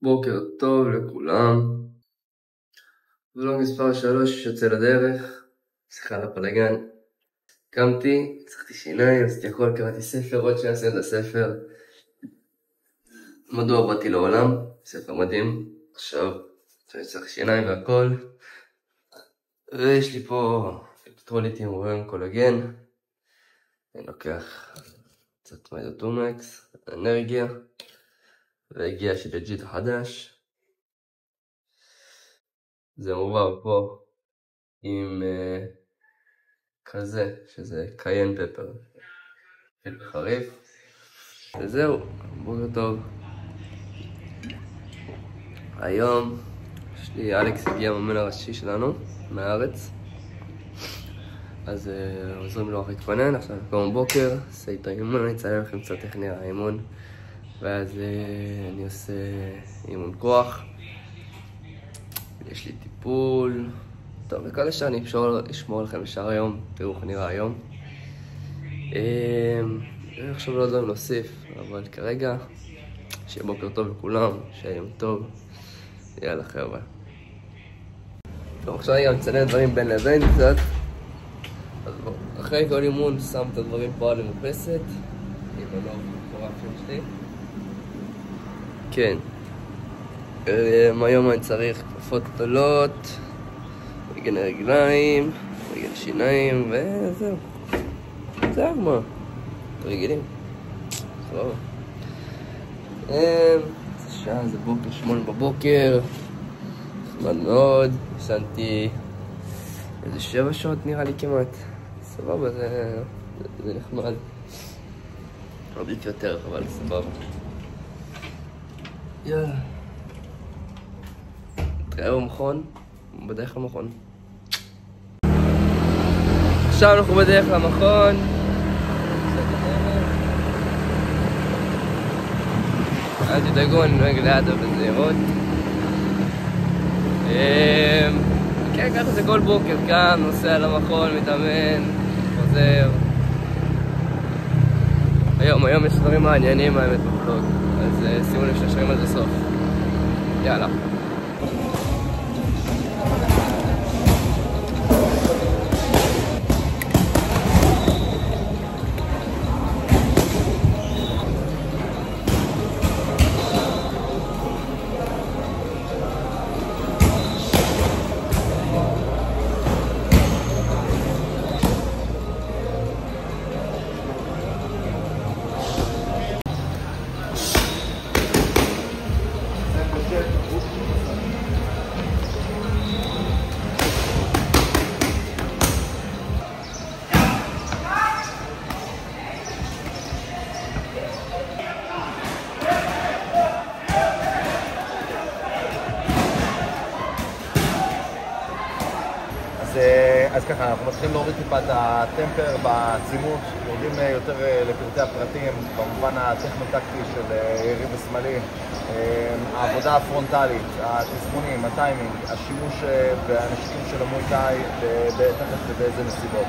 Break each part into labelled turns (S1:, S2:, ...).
S1: בוקר טוב לכולם. ולוג מספר 3 יוצא לדרך. סליחה על הפלגן. קמתי, צריכתי שיניים, עשיתי הכל, קראתי ספר, עוד שנייה עשיתי את הספר. מדוע באתי לעולם? ספר מדהים. עכשיו אני צריך שיניים והכל. ויש לי פה אלקטרוליטים רואים קולגן. אני לוקח קצת מייזוטומקס, אנרגיה. והגיע שדג'יט חדש. זה מעורב פה עם כזה, שזה קיין פפר חריף. וזהו, בוקר טוב. היום אלכס הגיע המאמן הראשי שלנו מהארץ, אז עוזרים לו להתכונן. עכשיו קום בוקר, עושה איתו אימון, אני אציין לכם קצת איך נראה האימון, ואז אני עושה אימון כוח, יש לי טיפול. טוב, וכל השאר אני אשמור לכם בשאר היום, תראו איך נראה היום. אני חושב לא דברים להוסיף, אבל כרגע שיהיה בוקר טוב לכולם, שיהיה יום טוב. יאללה חבר'ה. טוב, עכשיו אני גם מצלם דברים בין לבין קצת. אז בואו, אחרי כל אימון שם את הדברים פה על המרפסת. אם לא, קוראים שלי. כן. היום אני צריך כפפות גדולות, רגל רגליים, רגל שיניים, וזהו. זהו מה. רגילים. סבבה. שעה זה בוקר 8 בבוקר. נחמד מאוד. ישנתי איזה 7 שעות נראה לי כמעט. סבבה, זה נחמד. עדיף יותר, אבל סבבה. יאללה. נתראה במכון, בדרך למכון. עכשיו אנחנו בדרך למכון. אל תדאגו, אני נוהג ליד בזהירות. כן, ככה זה כל בוקר, קם, נוסע למכון, מתאמן, חוזר. היום יש דברים מעניינים האמת בבלוג, אז שימו לב שנשארים על זה סוף. יאללה.
S2: אז ככה, אנחנו מתחילים להוריד טיפה את הטמפר בצימוד, יורדים יותר לפרטי הפרטים, במובן הטכנו-טקטי של יריב ושמאלי, העבודה הפרונטלית, התזמונים, הטיימינג, השימוש בנשקים של המוי-טאי, תכף ובאיזה נסיבות.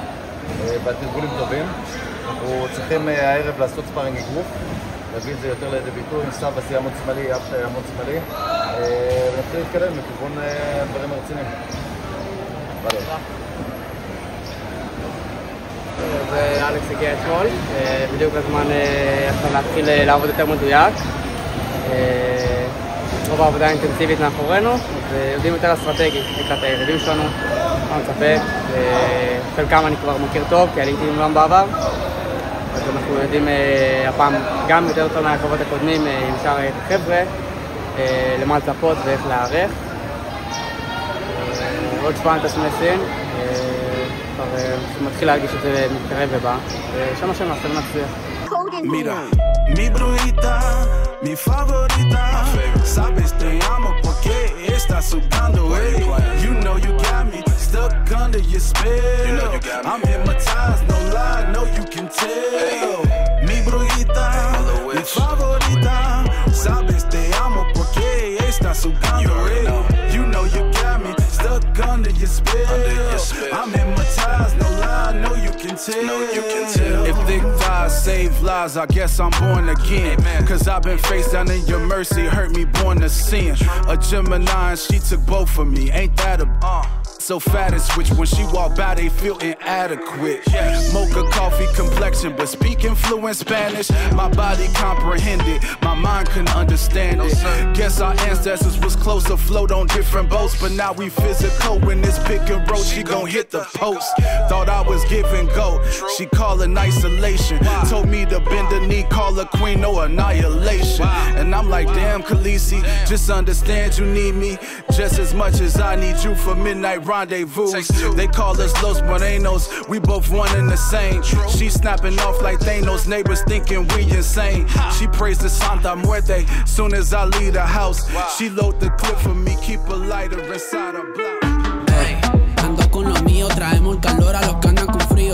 S2: בתרגולים טובים, אנחנו צריכים הערב לעשות ספארינג אגרוף, להביא את זה יותר לידי ביטוי, סב עשי עמוד שמאלי, אף עמוד שמאלי, ונתחיל להתקדם לכיוון הדברים הרציניים.
S3: אלכס הגיע אתמול, בדיוק בזמן עכשיו להתחיל לעבוד יותר מדויק. רוב העבודה האינטנסיבית מאחורינו, ויודעים יותר אסטרטגית לקראת היריבים שלנו, מה מצפה. חלקם אני כבר מכיר טוב, כי עליתי מולם בעבר, אז אנחנו יודעים הפעם גם יותר טוב מהקרבות הקודמים עם שאר החבר'ה, למה לצפות ואיך להיערך. עוד שבועיים תשמי סין, כבר מתחיל להרגיש את זה מתקרב ובא, ושם השם נעשה ונצליח.
S4: Mira, mi brujita, mi favorita, sabes te amo porque estás sudando, ey. You know you got me stuck under your spell. I'm hypnotized, no lie, no you can tell. Mi brujita, mi favorita, sabes te amo porque estás sudando, ey. You know you got me stuck under your spell. I'm hypnotized, no lie, no you can tell. If thick thighs save lives, I guess I'm born again. Cause I've been face down in your mercy, hurt me born to sin. A Gemini and she took both of me, ain't that a so fat and switch when she walk by they feel inadequate. Mocha coffee complexion but speaking fluent Spanish. My body comprehended, my mind couldn't understand it. Guess our ancestors was closer, float on different boats, but now we physical. When this pick and roll she gon' hit the post. Thought I was giving go, she callin' isolation. Told me to bend the knee, call her queen, no annihilation. And I'm like damn Khaleesi, just understand you need me just as much as I need you for midnight rendezvous. They call us Los Morenos, we both one and the same. She snapping off like Thanos, neighbors thinking we insane. She prays to Santa Muerte, soon as I leave the house. She load the clip for me, keep a lighter inside her block.
S5: Ando con lo mío, traemos el calor a los que andan con frío.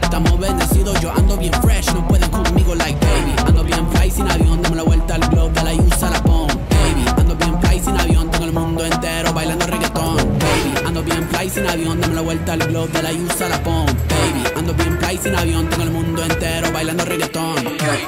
S5: Estamos bendecidos, yo ando bien fresh, no pueden conmigo like baby. Ando bien fly sin avión, dame la vuelta al globe, de la USA la pon. Baby, ando bien fly sin avión, tengo el mundo entero bailando reggaetón. Baby, ando bien fly sin avión, dame la vuelta al globe, de la USA la pon. Baby, ando bien fly sin avión, tengo el mundo entero bailando reggaetón.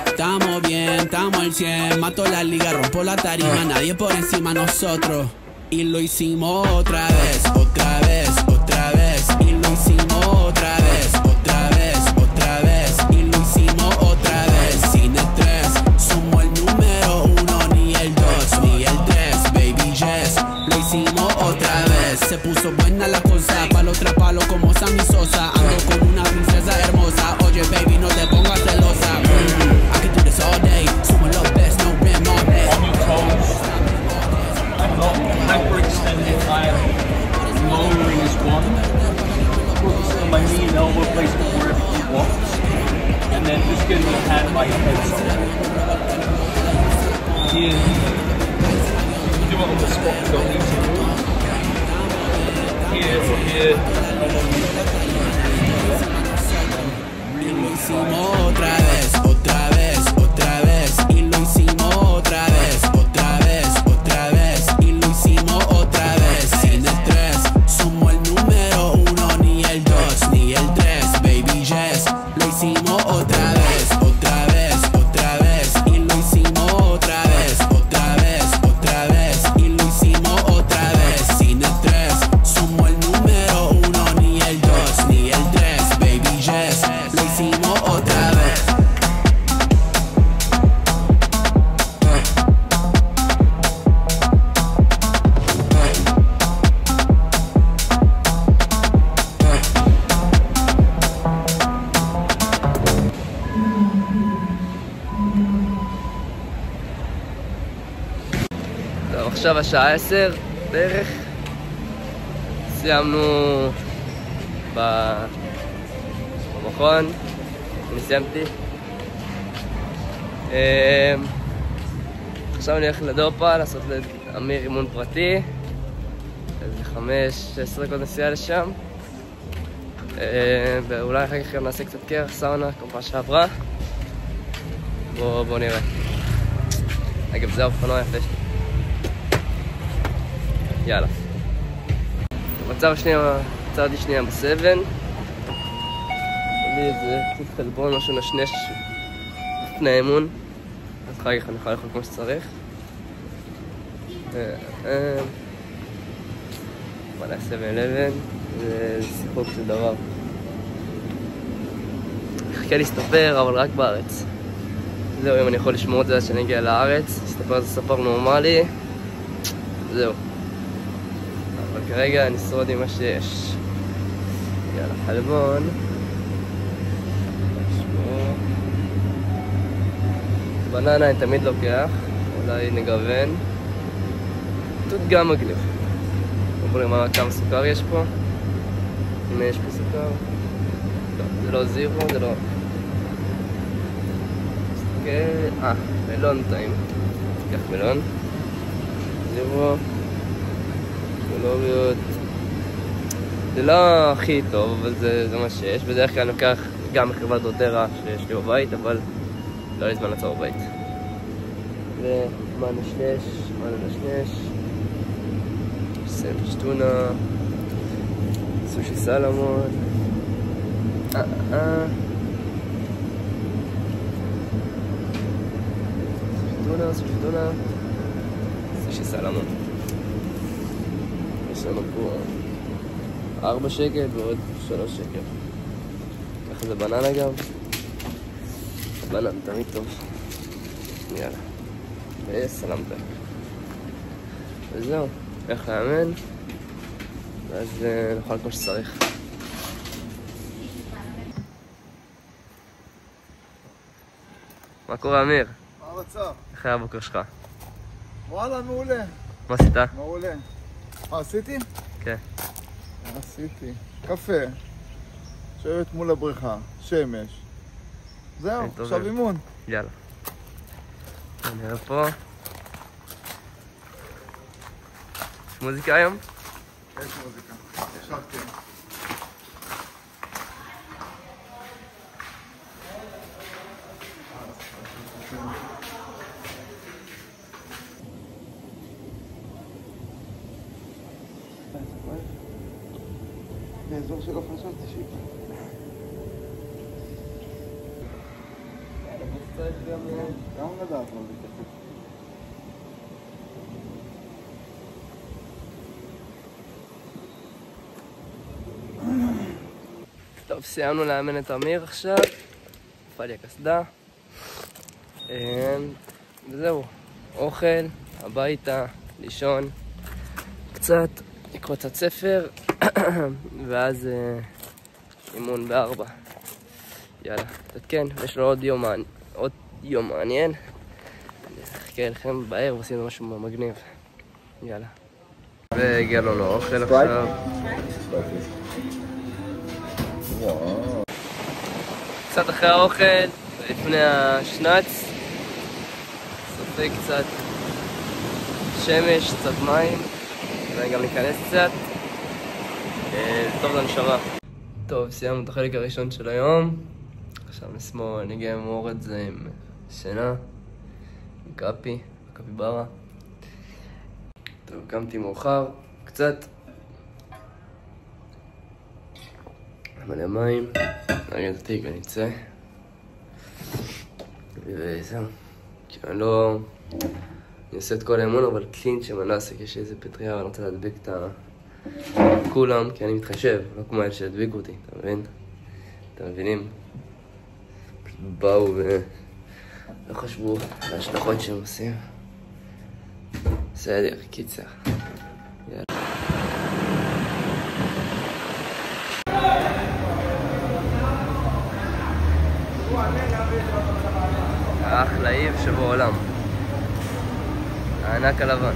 S5: Estamos bien, estamos al 100, mato la liga, rompo la tarima, nadie por encima de nosotros. Y lo hicimos otra vez, otra vez, otra vez. Y lo hicimos otra vez, otra vez, otra vez. Y lo hicimos otra vez, sin estrés. Somos el número 1, ni el 2, ni el 3, baby yes. Lo hicimos otra vez, se puso buena la cosa. Palo tras palo como Sammy Sosa. Ando con una princesa hermosa. Oye baby, no te pongas celosa. I can do this all day. Somos los best, no rim all day.
S6: I'm not hyperextending, I am lowering as one. Focusing on my knee and elbow placement wherever you want. And then just getting the hand by your head side. Here, you do it on the spot, you don't need to move. Here or here, and then
S5: Lo hicimos otra vez, otra vez, otra vez. Y lo hicimos otra vez, otra vez, otra vez. Y lo hicimos otra vez, sin estrés. Somos el número 1, ni el 2, ni el 3, baby yes. Lo hicimos otra vez, otra vez, otra vez. Y lo hicimos otra vez, otra vez, otra vez. Y lo hicimos otra vez, sin estrés. Somos el número 1, ni el 2, ni el 3, baby yes. Lo hicimos otra vez.
S1: טוב, עכשיו השעה 10 בערך. סיימנו במכון. אני סיימתי. עכשיו אני הולך לדופה לעשות לאמיר אימון פרטי. איזה 5-10 דקות נסיעה לשם. ואולי אחר כך גם נעשה קצת קרח, סאונה, כמו שעברה. בואו נראה. אגב, זה האופנוע יפה שלי. יאללה. מצב שנייה בסבן. לי איזה קצת חלבון, משהו נשנש לפני האימון. אז אחר כך אני יכול לאכול כמו שצריך. מה נעשה ב-11? זה שיחוק של דבר. חכה להסתפר, אבל רק בארץ. זהו, אם אני יכול לשמור את זה עד שאני אגיע לארץ, להסתפר זה ספר נורמלי. זהו. אבל כרגע אני אשרוד עם מה שיש. יאללה, חלבון. בננה אני תמיד לוקח, אולי נגוון. תות גם מגניב. בואו נראה כמה סוכר יש פה. הנה יש פה סוכר. לא, זה לא זירו, זה לא... מלון טעים. ניקח מלון. זירו. קלוריות. זה לא הכי טוב, אבל זה מה שיש. בדרך כלל אני לוקח גם מחברת דוטרה שיש לי בבית, אבל לא לי זמן לעצור בבית. ומה נשנש? סנדוויץ' טונה, סושי סלמון. דונה, סושי סלמון. יש לנו פה 4 שקל ועוד 3 שקל. ככה זה בננה גם. בננה תמיד טוב. יאללה. וסלמת. וזהו, איך לאמן. ואז נאכל כמו שצריך. מה קורה אמיר?
S2: מה המצב?
S1: איך היה הבוקר שלך?
S2: וואלה, מעולה.
S1: מה עשית?
S2: מעולה. מה עשיתי?
S1: כן.
S2: עשיתי. קפה. יושבת מול הבריכה. שמש. זהו, עכשיו אימון.
S1: יאללה. נראה פה. יש מוזיקה היום?
S2: יש מוזיקה. ישבתי. באזור שלא חשבתי שיפה. גם לדעת לא להתייחס.
S1: טוב, סיימנו לאמן את אמיר עכשיו. נפל לי הקסדה. וזהו, אוכל, הביתה, לישון, קצת, לקרוא קצת ספר, ואז אימון ב4. יאללה, תתקן, יש לו עוד יום מעניין. אני אחכה לכם בערב, עושים משהו מגניב. יאללה. והגיע לנו אוכל עכשיו. קצת אחרי האוכל, לפני השנץ, סופג קצת שמש, קצת מים, וגם ניכנס קצת. טוב לנשמה. טוב, סיימנו את החלק הראשון של היום. עכשיו נשמור, נגיע למור את זה עם שינה, עם קפיברה. טוב, קמתי מאוחר, קצת. מלא מים, נרגע את התיק ונצא. וזהו. אני לא... אני עושה את כל האמון, אבל קלינץ' שמנסק, יש איזה פטריה, ואני רוצה להדביק את כולם, כי אני מתחשב, לא כמו אלה שהדביקו אותי, אתה מבין? אתם מבינים? פשוט באו ולא חשבו על ההשלכות שהם עושים. בסדר, קיצר. יאללה. אחלה עיב שבעולם. הענק הלבן.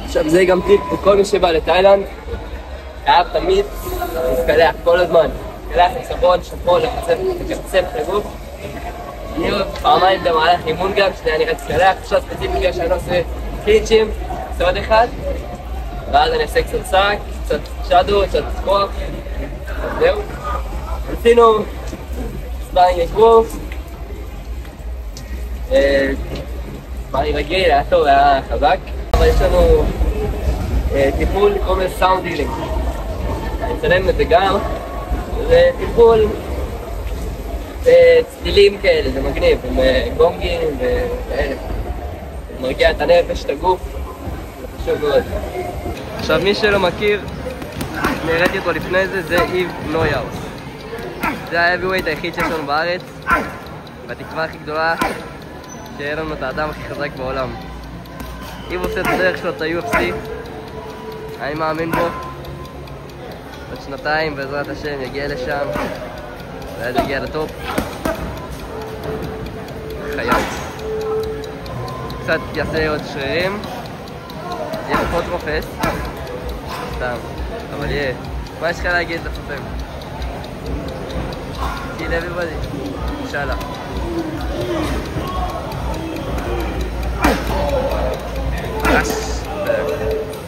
S1: עכשיו זה גם טיפ לכל מי שבא לתאילנד, חייב תמיד להתקלח כל הזמן. להתקלח עם סבון, שמפון, לקצף את הגוף. אני פעמיים במהלך אימון גם, שנייה אני רץ להתקלח. עכשיו ספציפית בגלל שאני עושה קליצ'ים, עושה עוד אחד. ואז אני אעשה קצת סאק, קצת שדו, קצת כוח. אז זהו. עשינו ספארינג אגרוף. ספארינג רגיל, היה טוב, היה חזק. אבל יש לנו טיפול, קוראים לזה סאונד הילינג. אני אצלם את זה גם, זה טיפול בצלילים כאלה, זה מגניב, עם גונגים וכאלה. זה מרגיע את הנפש, את הגוף, זה חשוב מאוד. עכשיו מי שלא מכיר, נראיתי אותו לפני זה, זה איב נויאוס. זה ה-heavyweight היחיד שיש לנו בארץ, והתקווה הכי גדולה, שיהיה לנו את האדם הכי חזק בעולם. אם עושה את הדרך שלו את ה-UFC, אני מאמין בו. עוד שנתיים בעזרת השם יגיע לשם, ואז יגיע לטופ. חייב. קצת יעשה עוד שרירים, יהיה פחות רופס. סתם, אבל יהיה. מה יש לך להגיד לחופם? See everybody, אינשאללה.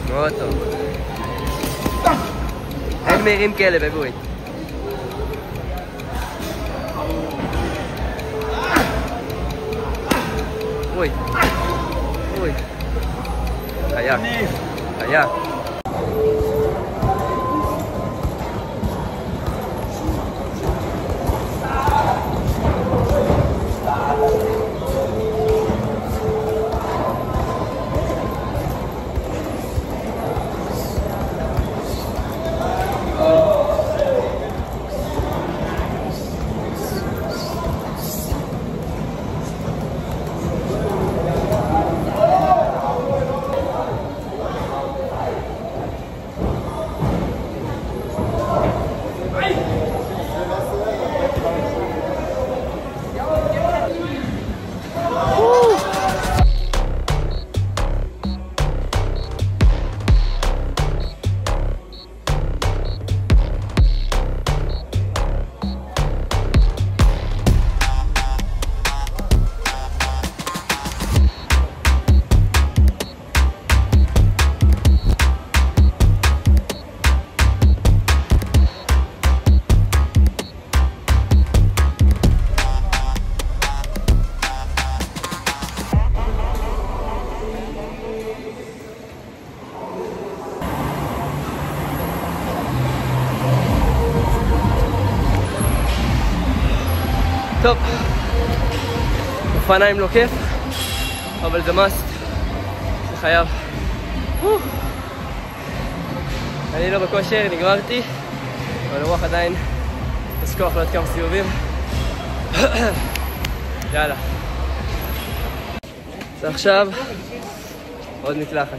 S1: מאוד טוב. אין מהירים כאלה בבואי. אוי. אוי. חיה. חיה. טוב, אופניים לא כיף, אבל זה מאסט, זה חייב. אני לא בכושר, נגמרתי, אבל הרוח עדיין יש כוח לעוד כמה סיבובים. יאללה. אז עכשיו עוד מקלחת.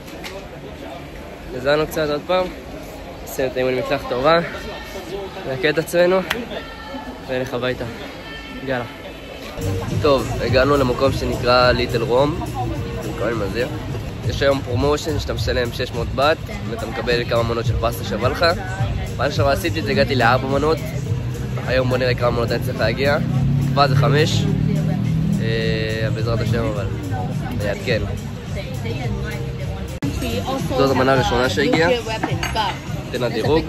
S1: נזענו קצת עוד פעם, עשינו את האימון מקלחת טובה, נקה את עצמנו ונלך הביתה. יאללה. טוב, הגענו למקום שנקרא ליטל רום, מקווים על זה. יש היום פרומושן שאתה משלם 600 בת ואתה מקבל כמה מנות של פסטה שווה לך. פעם שעברה עשיתי את זה, הגעתי ל4 מנות. היום בוא נראה כמה מנות אני צריך להגיע. תקווה זה 5 בעזרת השם, אבל אני אעדכן. זאת המנה הראשונה שהגיעה. תן הדירוג.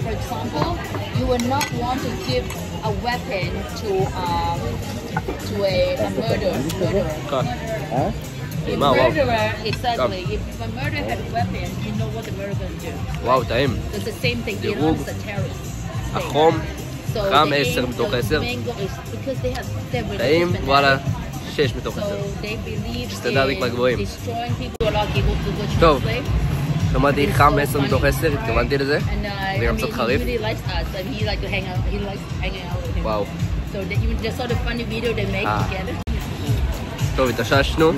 S7: For example, you would not want to give a weapon to a murderer. A murderer, exactly. If a murderer had a weapon, you know what the murderer will do.
S1: וואו, טעים.
S7: It's the same thing. Iran is a terrorist.
S1: החום, חם 10 מתוך 10. טעים, וואלה, 6 מתוך 10. שתדע כבר גבוהים. טוב. שמעתי חם 10 מתוך 10, התכוונתי לזה, זה גם קצת חריף. וואו. טוב, התאוששנו.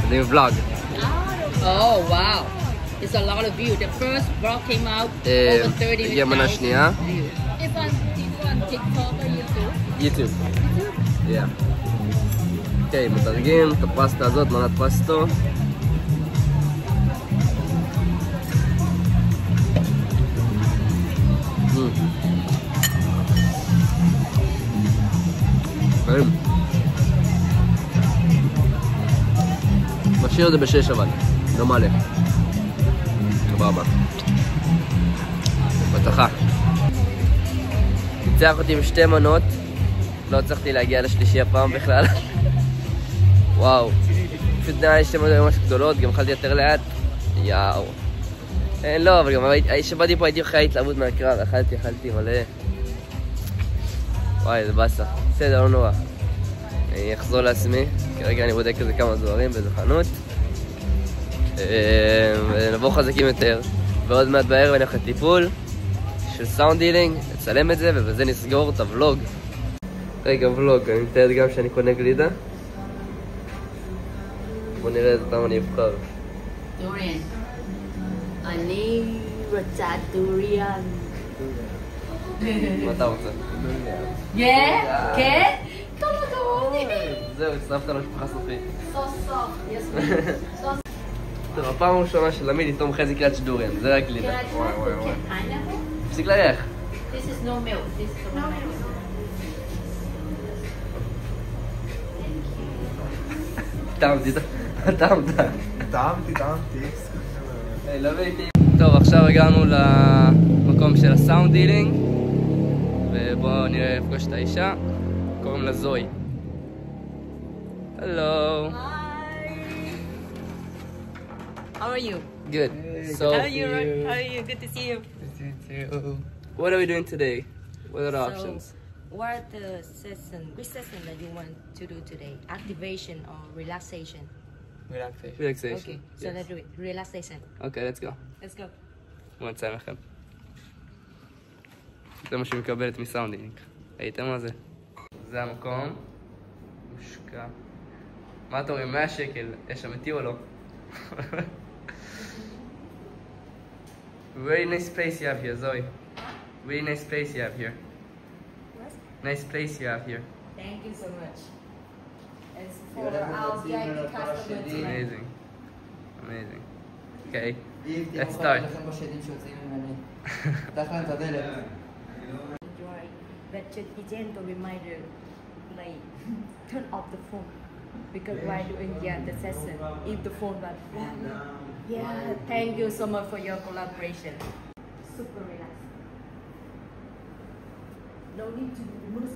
S1: זה ולוג.
S7: Oh wow, it's a lot of view. The first vlog came out over 30
S1: הגיעה מנה שנייה.
S7: It's on TikTok or YouTube?
S1: יוטיוב. אוקיי, מדרגים את הפסטה הזאת, מנת פסטו. משאיר את זה בשש אבל, לא מעלה. סבבה. בטחה. ניצח אותי עם שתי מנות. לא הצלחתי להגיע לשלישי הפעם בכלל. וואו. פשוט נראה לי שתי מנות ממש גדולות, גם אכלתי יותר לאט. יאו. לא, אבל גם שבאתי פה הייתי אחרי ההתלהבות מהקרב, אכלתי מלא. וואי, זה באסה. בסדר, לא נורא. אני אחזור לעצמי, כרגע אני בודק כזה כמה דברים באיזו חנות. ונבוא חזקים יותר. ועוד מעט בערב אני הולך לטיפול של סאונד הילינג, נצלם את זה ובזה נסגור את הוולוג. רגע, ולוג, אני מתאר גם שאני קונה גלידה. בוא נראה איזה פעם אני אבחר.
S7: דוריאן. אני רוצה דוריאן.
S1: מה אתה רוצה?
S7: כן? כמה.
S1: זהו, הצטרפת למשפחה סופית.
S7: So soft, yes.
S1: טוב, הפעם הראשונה של עמית לטעום חזי קלאץ' דוריאן, זה רק גלידה. תפסיק לריח.
S7: This is no milk. This is no milk.
S2: טעמתי.
S1: טוב, עכשיו הגענו למקום של הסאונד הילינג ובואו נראה לפגוש את האישה. קוראים לה זוי. Hello.
S8: How are you?
S1: Good. So,
S8: How are you? Good to see you.
S1: what are we doing today? What are the options?
S8: What are the which session that you want to do today? Activation or relaxation?
S1: Relaxation.
S8: Okay, so let's do it. Relaxation.
S1: Okay, let's go.
S8: Let's go.
S1: בואו נציין לכם. זה מה שהיא מקבלת מסאונדינג. ראיתם מה זה? זה המקום. מושקע. מה אתה אומרים? 100 שקל. יש אמיתי או לא? Very nice place you have here, Zoe. Really nice place you have here.
S8: What?
S1: Nice place you have here.
S8: Thank you so much. It's for our VIP customer tonight.
S1: Amazing. Amazing. Okay, let's start.
S8: Enjoy. But just be gentle reminder, like turn off the phone. Because while doing the session, if the phone was thank you so much for your collaboration. Super relaxed. No need to move.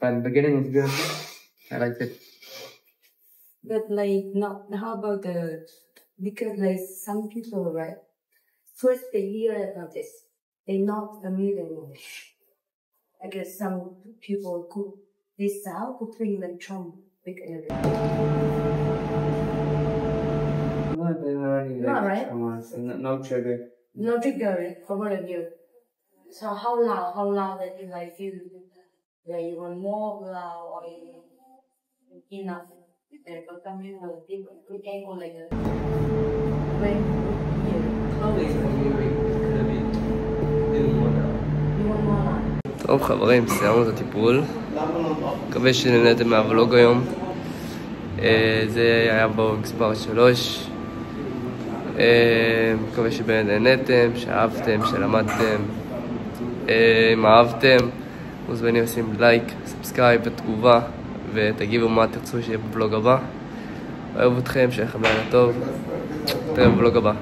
S1: But the beginning was good. I liked it.
S8: But like, not how about because like some people, right? First they hear about this, they not familiar with it. I guess some people cook this out, cooking like Trump big area. Not right?
S1: No sugar.
S8: No trigger for one of you. So how loud that you like feel that you want more loud or enough? Để có tâm như là tim của em của lại nữa. When you
S1: Please, can you could have been doing one now?
S8: want more
S1: טוב חברים, סיימנו את הטיפול. מקווה שנהנתם מהוולוג היום. זה היה בו מספר 3. מקווה שבאמת נהנתם, שאהבתם, שלמדתם. אם אהבתם, מוזמנים לשים לייק, סאבסקרייב ותגובה, ותגיבו מה תרצו שיהיה בוולוג הבא. אוהב אתכם, שיהיה לכם לילה טוב. נתראה בוולוג הבא.